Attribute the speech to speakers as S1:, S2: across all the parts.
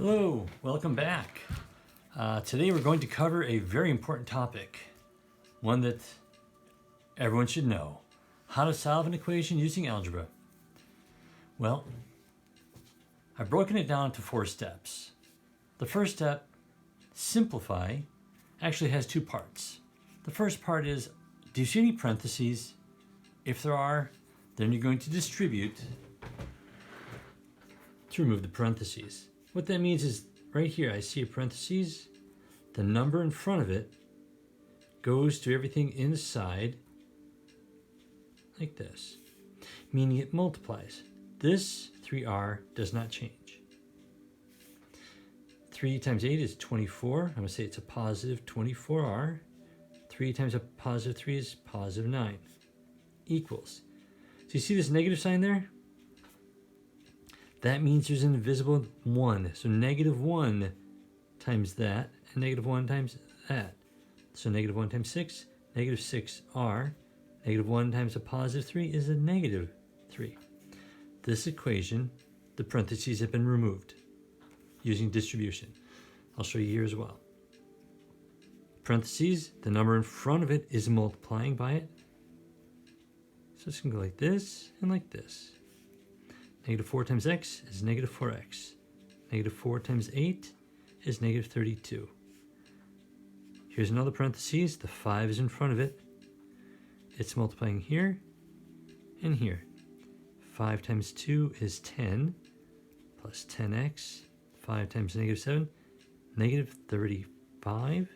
S1: Hello, welcome back. Today we're going to cover a very important topic, one that everyone should know: how to solve an equation using algebra. Well, I've broken it down into 4 steps. The first step, simplify, actually has 2 parts. The first part is, do you see any parentheses? If there are, then you're going to distribute to remove the parentheses. What that means is, right here I see a parentheses, the number in front of it goes to everything inside like this, meaning it multiplies. This 3r does not change. 3 times 8 is 24. I'm going to say it's a positive 24r. 3 times a positive 3 is positive 9. Equals. So you see this negative sign there? That means there's an invisible 1. So negative 1 times that, and negative 1 times that. So negative 1 times 6, negative 6r. Negative 1 times a positive 3 is a negative 3. This equation, the parentheses have been removed using distribution. I'll show you here as well. Parentheses, the number in front of it is multiplying by it. So it's going to go like this and like this. Negative 4 times x is negative 4x. Negative 4 times 8 is negative 32. Here's another parentheses. The 5 is in front of it. It's multiplying here and here. 5 times 2 is 10 plus 10x. 5 times negative 7, negative 35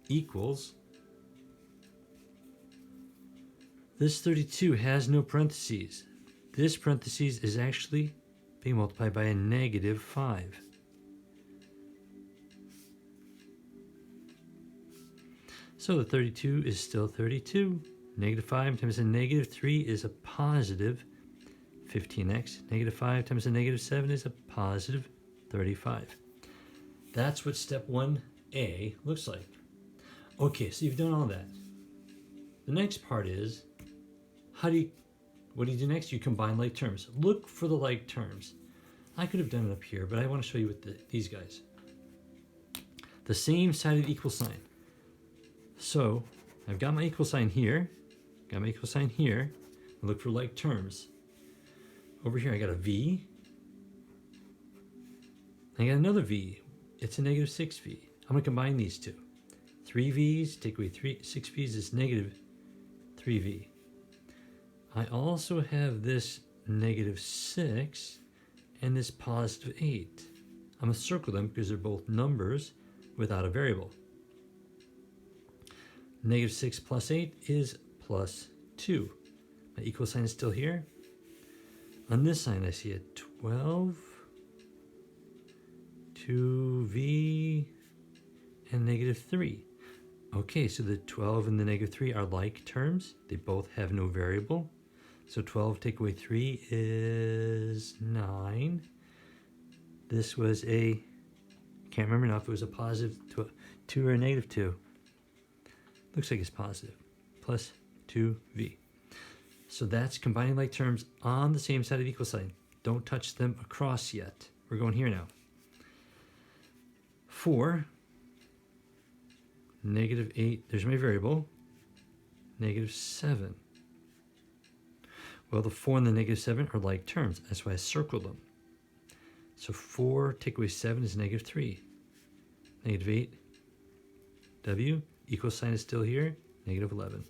S1: equals. This 32 has no parentheses. This parentheses is actually being multiplied by a negative 5. So the 32 is still 32. Negative 5 times a negative 3 is a positive 15x. Negative 5 times a negative 7 is a positive 35. That's what step 1a looks like. Okay, so you've done all that. The next part is, what do you do next? You combine like terms. Look for the like terms. I could have done it up here, but I want to show you with these guys. The same sided equal sign. So I've got my equal sign here, got my equal sign here. I look for like terms. Over here I got a v. I got another v. It's a negative 6v. I'm going to combine these two. 3v's, take away 6v's is negative 3v. I also have this negative 6 and this positive 8. I'm going to circle them because they're both numbers without a variable. Negative 6 plus 8 is plus 2. My equal sign is still here. On this sign I see a 12, 2v, and negative 3. Okay, so the 12 and the negative 3 are like terms. They both have no variable. So 12 take away 3 is 9. This was a, can't remember now if it was a positive 2 or a negative 2. Looks like it's positive. Plus 2v. So that's combining like terms on the same side of the equal sign. Don't touch them across yet. We're going here now. 4, negative 8, there's my variable, negative 7. Well, the 4 and the negative 7 are like terms. That's why I circled them. So 4 take away 7 is negative 3. Negative 8, w, equal sign is still here, negative 11.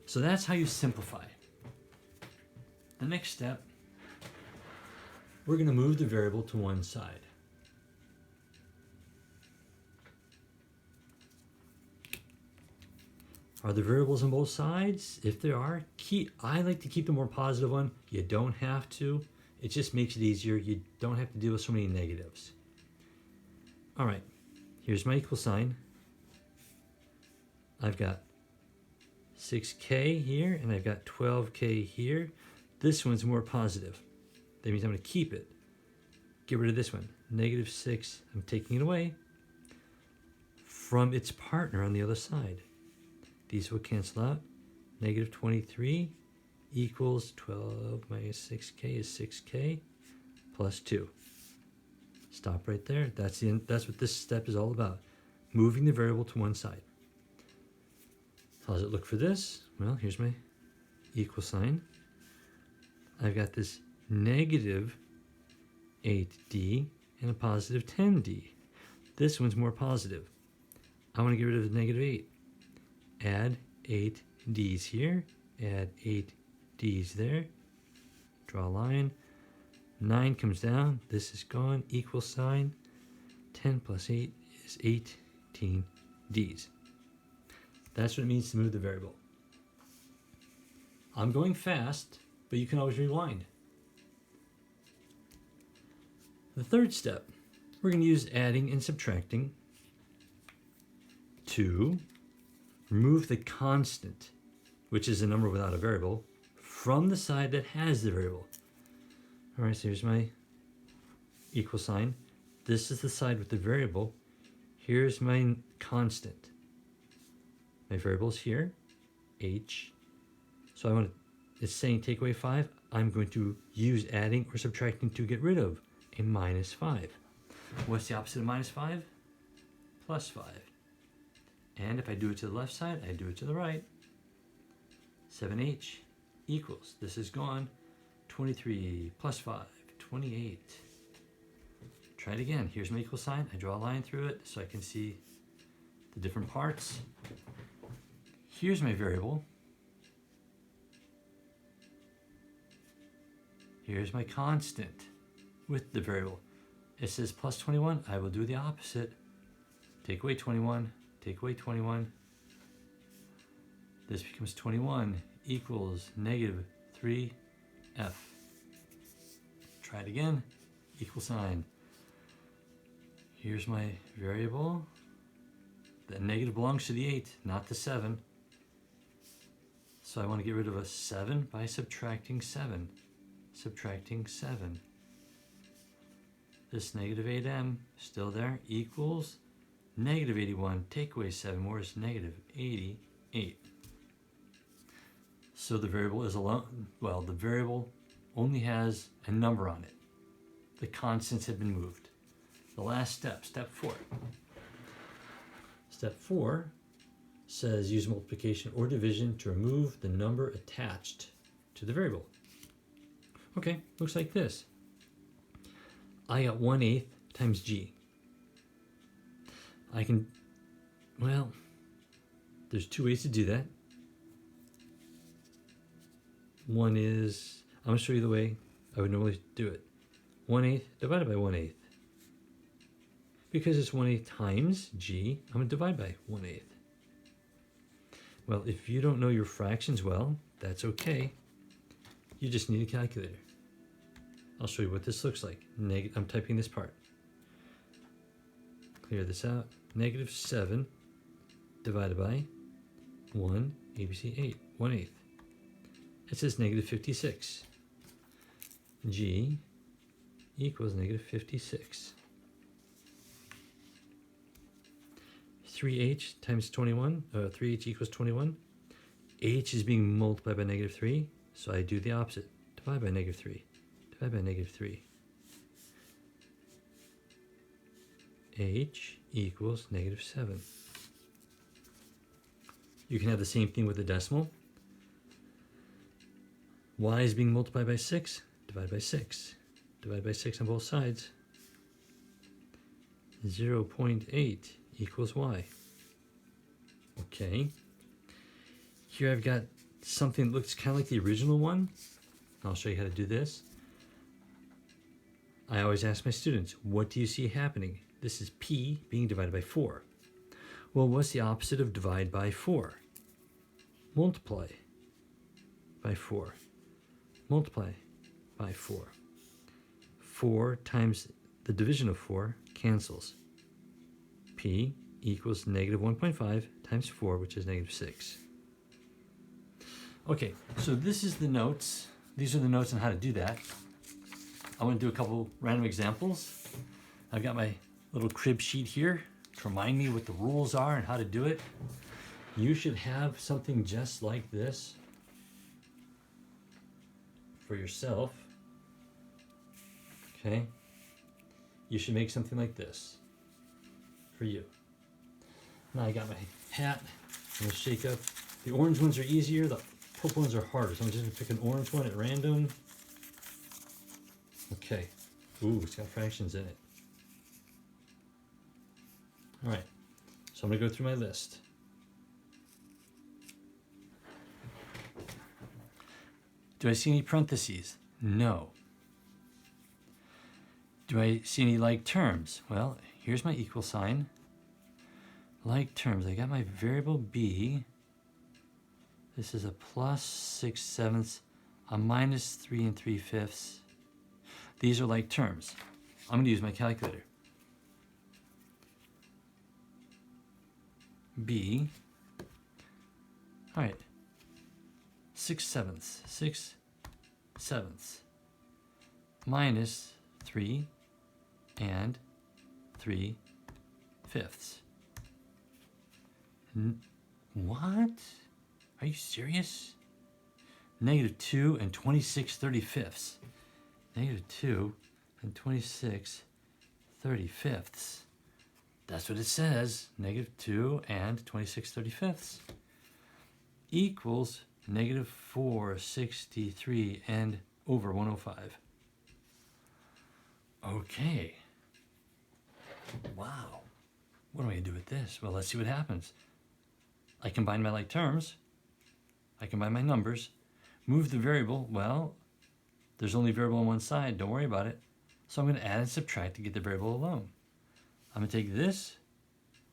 S1: So that's how you simplify. The next step, we're going to move the variable to one side. Are there variables on both sides? If there are, I like to keep the more positive one. You don't have to. It just makes it easier. You don't have to deal with so many negatives. All right, here's my equal sign. I've got 6k here, and I've got 12k here. This one's more positive. That means I'm going to keep it. Get rid of this one. Negative 6, I'm taking it away from its partner on the other side. These will cancel out. Negative 23 equals 12 minus 6k is 6k plus 2. Stop right there. That's what this step is all about. Moving the variable to one side. How does it look for this? Well, here's my equal sign. I've got this negative 8d and a positive 10d. This one's more positive. I want to get rid of the negative 8. Add 8d's here. Add 8d's there. Draw a line. 9 comes down. This is gone. Equal sign. 10 plus 8 is 18d's. That's what it means to move the variable. I'm going fast, but you can always rewind. The third step, we're going to use adding and subtracting to remove the constant, which is a number without a variable, from the side that has the variable. All right, so here's my equal sign. This is the side with the variable. Here's my constant. My variable's here, h. So I want to, it's saying take away 5. I'm going to use adding or subtracting to get rid of a minus 5. What's the opposite of minus 5? Plus 5. And if I do it to the left side, I do it to the right. 7h equals, this is gone, 23 plus 5, 28. Try it again. Here's my equal sign. I draw a line through it so I can see the different parts. Here's my variable. Here's my constant with the variable. It says plus 21. I will do the opposite. Take away 21. Take away 21. This becomes 21 equals negative 3f. Try it again. Equal sign. Here's my variable. The negative belongs to the 8, not the 7. So I want to get rid of a 7 by subtracting 7. Subtracting 7. This negative 8m, still there, equals negative 81. Take away 7 more is negative 88. So the variable is alone. Well, the variable only has a number on it. The constants have been moved. The last step, step 4. Step 4 says use multiplication or division to remove the number attached to the variable. Okay, looks like this. I got 1/8 times g. I can, well, there's 2 ways to do that. One is, I'm going to show you the way I would normally do it. 1/8 divided by 1/8. Because it's 1/8 times g, I'm going to divide by 1/8. Well, if you don't know your fractions well, that's okay. You just need a calculator. I'll show you what this looks like. I'm typing this part. Clear this out. Negative 7 divided by 1, ABC 8, 1/8. It says negative 56. G equals negative 56. 3h times 21, 3h equals 21. H is being multiplied by negative 3, so I do the opposite. Divide by negative 3. Divide by negative 3. H equals negative 7. You can have the same thing with the decimal. Y is being multiplied by 6. Divide by 6. Divide by 6 on both sides. 0.8 equals y. Okay. Here I've got something that looks kind of like the original one. I'll show you how to do this. I always ask my students, what do you see happening? This is p being divided by 4. Well, what's the opposite of divide by 4? Multiply by 4. Multiply by 4. 4 times the division of 4 cancels. P equals negative 1.5 times 4, which is negative 6. Okay, so this is the notes. These are the notes on how to do that. I want to do a couple random examples. I've got my little crib sheet here to remind me what the rules are and how to do it. You should have something just like this for yourself. Okay. you should make something like this for you. Now I got my hat. I'm gonna shake up. The orange ones are easier, the purple ones are harder. So I'm just gonna pick an orange one at random. Okay. Ooh, it's got fractions in it. All right, so I'm gonna go through my list. Do I see any parentheses? No. Do I see any like terms? Well, here's my equal sign. Like terms, I got my variable b. This is a plus 6/7, a minus 3 3/5. These are like terms. I'm gonna use my calculator. B, all right, 6/7, 6/7 minus 3 and 3/5. What? Are you serious? Negative 2 and 26/35. Negative 2 and 26/35. That's what it says. Negative 2 and 26/35 equals negative 463 and over 105. Okay. Wow. What am I going to do with this? Well, let's see what happens. I combine my like terms. I combine my numbers. Move the variable. Well, there's only variable on one side. Don't worry about it. So I'm going to add and subtract to get the variable alone. I'm going to take this.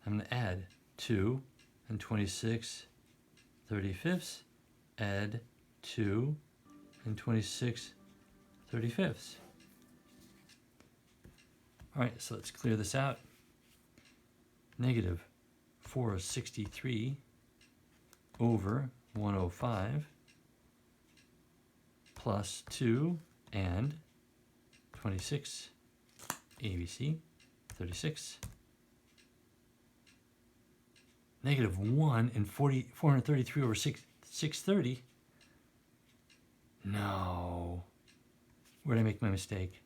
S1: I'm going to add 2 and 26/35. Add 2 and 26/35. All right, so let's clear this out. Negative 463 over 105 plus 2 and 26 ABC 36. Negative 1 and 433 over 630. No. Where did I make my mistake?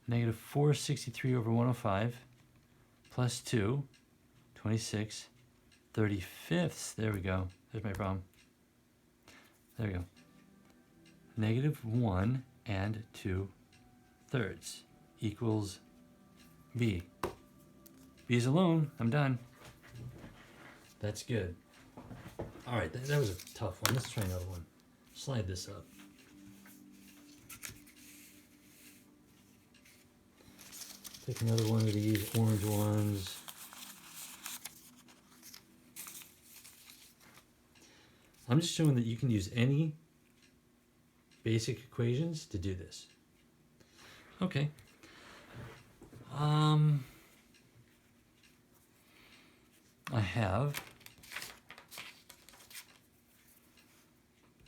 S1: Negative 463 over 105 plus 2, 26/35. There we go. There's my problem. There we go. Negative 1 and 2/3 equals B. B is alone. I'm done. That's good. All right, that was a tough one. Let's try another one. Slide this up. Take another one of these orange ones. I'm just showing that you can use any basic equations to do this. Okay. I have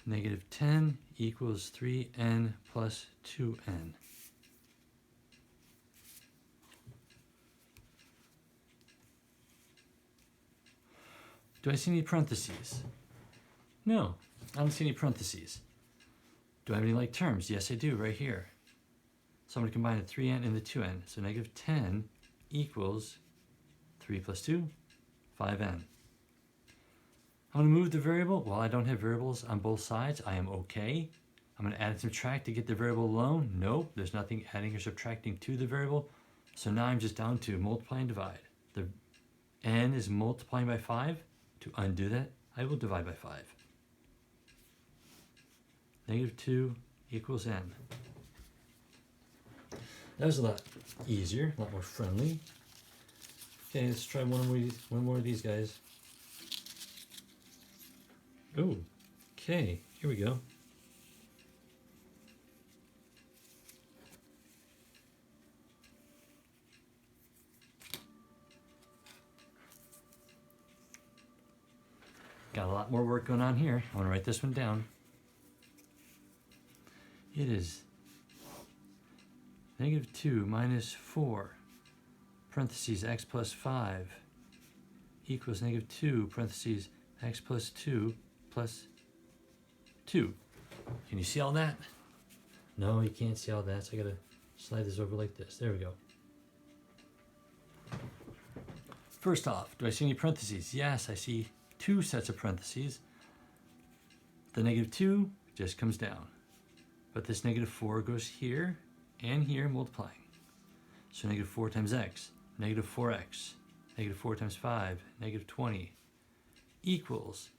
S1: negative 10 equals 3n plus 2n. Do I see any parentheses? No, I don't see any parentheses. Do I have any like terms? Yes, I do, right here. So I'm going to combine the 3n and the 2n. So negative 10 equals 3 plus 2, 5n. I'm going to move the variable. Well, I don't have variables on both sides. I am okay. I'm going to add and subtract to get the variable alone. Nope, there's nothing adding or subtracting to the variable. So now I'm just down to multiply and divide. The n is multiplying by 5. To undo that, I will divide by 5. Negative 2 equals n. That was a lot easier, a lot more friendly. Okay, let's try one more of these guys. Oh, okay, here we go. Got a lot more work going on here. I want to write this one down. It is negative 2 minus 4 parentheses x plus 5 equals negative 2 parentheses x plus 2 plus 2. Can you see all that? No, you can't see all that, so I gotta slide this over like this. There we go. First off, do I see any parentheses? Yes, I see 2 sets of parentheses. The -2 just comes down. But this -4 goes here and here multiplying. So -4 times x, -4x, -4 times 5, -20 equals,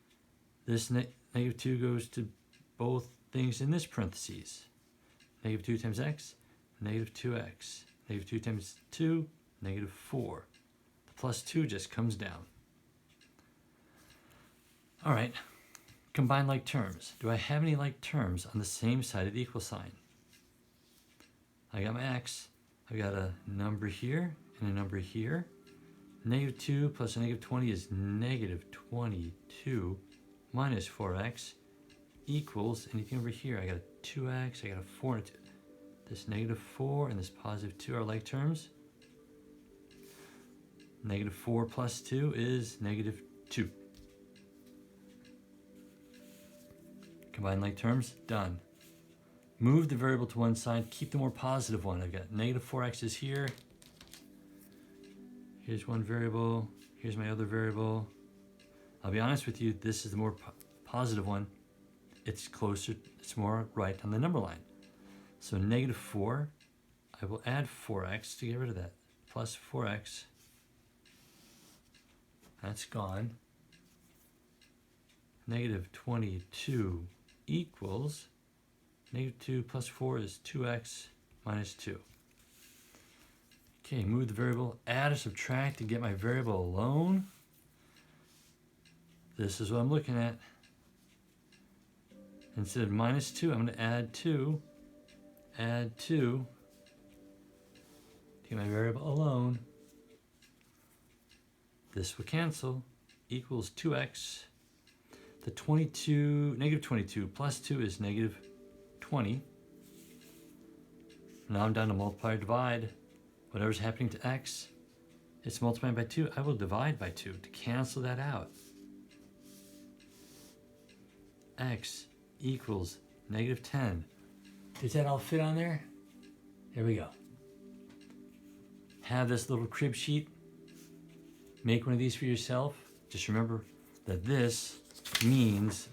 S1: this -2 goes to both things in this parentheses. -2 times x, -2x, -2 times 2, -4. The +2 just comes down. All right, combine like terms. Do I have any like terms on the same side of the equal sign? I got my x, I got a number here and a number here. -2 plus a -20 is -22 minus 4x equals anything over here. I got a 2x, I got a 4 and a 2. This -4 and this +2 are like terms. -4 plus 2 is -2. Combine like terms, done. Move the variable to one side, keep the more positive one. I've got -4x is here. Here's one variable, here's my other variable. I'll be honest with you, this is the more positive one. It's closer, it's more right on the number line. So -4, I will add 4x to get rid of that. Plus 4x, that's gone. -22 equals, -2 plus 4 is 2x minus 2. Okay, move the variable, add or subtract to get my variable alone. This is what I'm looking at. Instead of -2, I'm going to add 2 to get my variable alone. This will cancel, equals 2x. The -22 plus 2 is -20. Now I'm down to multiply or divide. Whatever's happening to x, it's multiplying by 2. I will divide by 2 to cancel that out. X equals -10. Does that all fit on there? There we go. Have this little crib sheet. Make one of these for yourself. Just remember that this means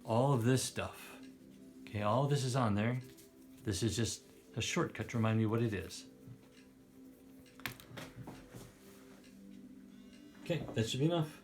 S1: all of this stuff. Okay, all of this is on there. This is just a shortcut to remind me what it is. Okay, that should be enough.